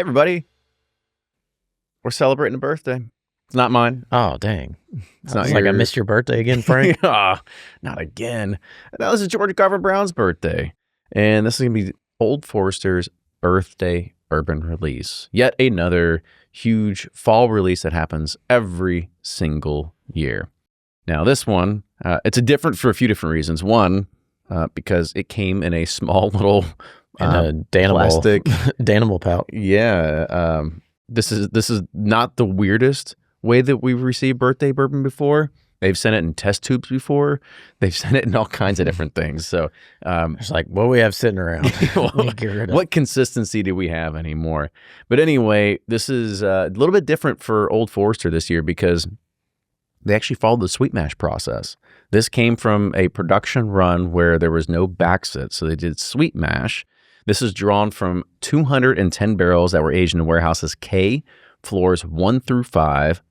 Hey, everybody. We're celebrating a birthday. It's not mine. Oh, dang. It's not like I missed your birthday again, Frank. Ah, not again. No, this is George Garver Brown's birthday. And this is going to be Old Forester's Birthday Bourbon release. Yet another huge fall release that happens every single year. Now, this one, it's a different for a few different reasons. One, because it came in a small little plastic Danimal pout. Yeah. This is not the weirdest way that we've received birthday bourbon before. They've sent it in test tubes before. They've sent it in all kinds of different things. So it's like, what do we have sitting around? What consistency do we have anymore? But anyway, this is a little bit different for Old Forester this year because they actually followed the sweet mash process. This came from a production run where there was no backsit, so they did sweet mash. This is drawn from 210 barrels that were aged in warehouses K, floors 1 through 5.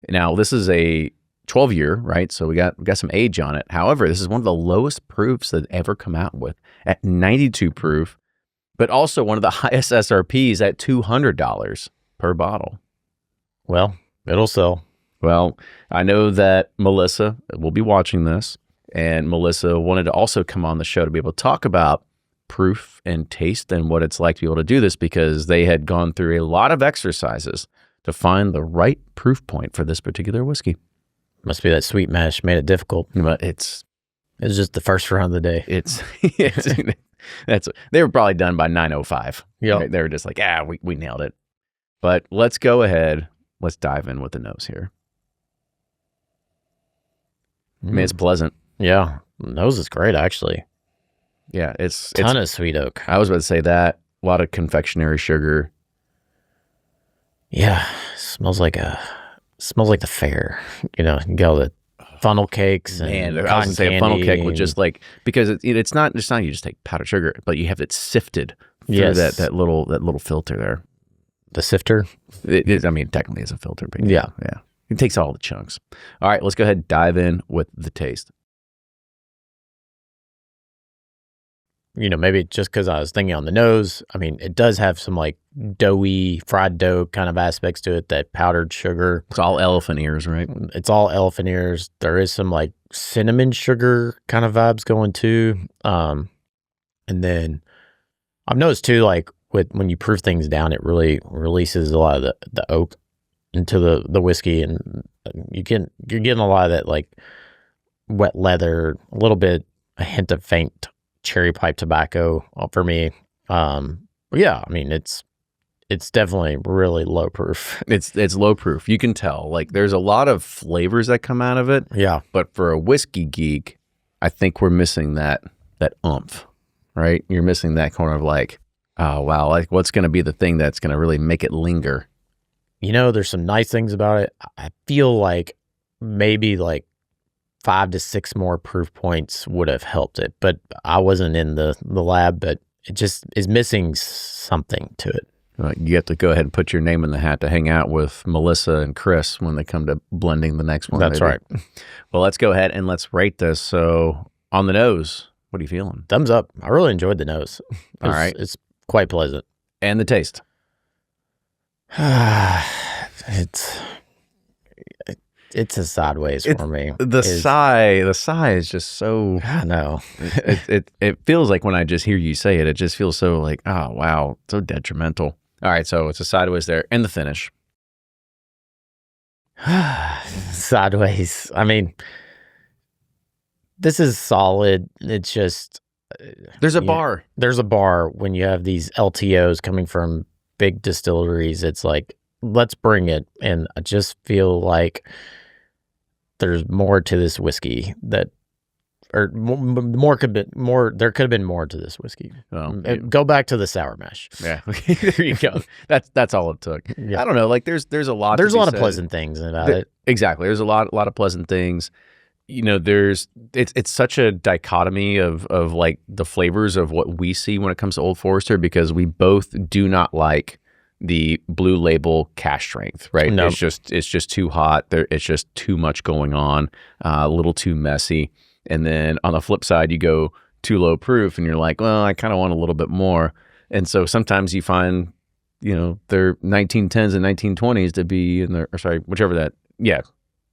Now, this is a 12-year, right? So we got some age on it. However, this is one of the lowest proofs that ever come out with at 92 proof, but also one of the highest SRPs at $200 per bottle. Well, it'll sell. Well, I know that Melissa will be watching this, and Melissa wanted to also come on the show to be able to talk about proof and taste and what it's like to be able to do this because they had gone through a lot of exercises to find the right proof point for this particular whiskey. Must be that sweet mash made it difficult. But it's just the first round of the day. They were probably done by 9:05. Yeah, right? They were just like, we nailed it. But let's go ahead. Let's dive in with the nose here. I mean, it's pleasant. Yeah, the nose is great actually. Yeah, it's ton of sweet oak. I was about to say that. A lot of confectionery sugar. Yeah, smells like the fair. You know, you got all the funnel cakes and I was gonna say a funnel cake with just like because it's not you just take powdered sugar, but you have it sifted through that little filter there. The sifter. I mean, technically it's a filter, but yeah. It takes all the chunks. All right, let's go ahead and dive in with the taste. You know, maybe just because I was thinking on the nose, I mean, it does have some like doughy, fried dough kind of aspects to it, that powdered sugar. It's all elephant ears, right? It's all elephant ears. There is some like cinnamon sugar kind of vibes going too. And then I've noticed too, like when you proof things down, it really releases a lot of the oak into the whiskey, and you're getting a lot of that like wet leather, a little bit, a hint of faint cherry pipe tobacco for me. Yeah, I mean it's definitely really low proof. It's low proof. You can tell. Like there's a lot of flavors that come out of it. Yeah. But for a whiskey geek, I think we're missing that oomph, right? You're missing that kind of like, oh wow, like what's going to be the thing that's going to really make it linger? You know, there's some nice things about it. I feel like maybe like 5 to 6 more proof points would have helped it, but I wasn't in the lab, but it just is missing something to it. You have to go ahead and put your name in the hat to hang out with Melissa and Chris when they come to blending the next one. That's right. Well, let's go ahead and let's rate this. So on the nose, what are you feeling? Thumbs up. I really enjoyed the nose. All right. It's quite pleasant. And the taste? It's a sideways for me. The sigh is just so. I know. it feels like when I just hear you say it, it just feels so like, oh wow, so detrimental. All right, so it's a sideways there, and the finish. Sideways. I mean, this is solid. It's just there's a bar. There's a bar when you have these LTOs coming from big distilleries. It's like, let's bring it, and I just feel like there's more to this whiskey there could have been more to this whiskey. Go back to the sour mash. Yeah, there you go. That's all it took. Yeah. I don't know. Like there's a lot. There's a lot of pleasant things about it. Exactly. There's a lot of pleasant things. You know, it's such a dichotomy of like the flavors of what we see when it comes to Old Forester because we both do not like the blue label cash strength, right? Nope. It's just too hot. It's just too much going on, a little too messy. And then on the flip side, you go too low proof and you're like, well, I kind of want a little bit more. And so sometimes you find their 1910s and 1920s to be in their, or sorry, whichever that, yeah,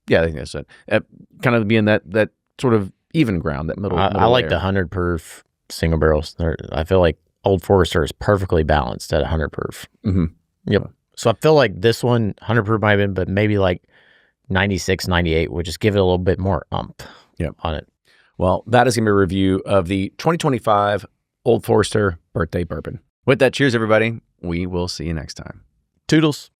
I think that's it. Kind of being that sort of even ground, that middle. I like layer. the 100 proof single barrels. I feel like Old Forester is perfectly balanced at 100 proof. Mm-hmm. Yep. So I feel like this one 100 proof might have been, but maybe like 96, 98 would just give it a little bit more on it. Well, that is going to be a review of the 2025 Old Forester Birthday Bourbon. With that, cheers, everybody. We will see you next time. Toodles.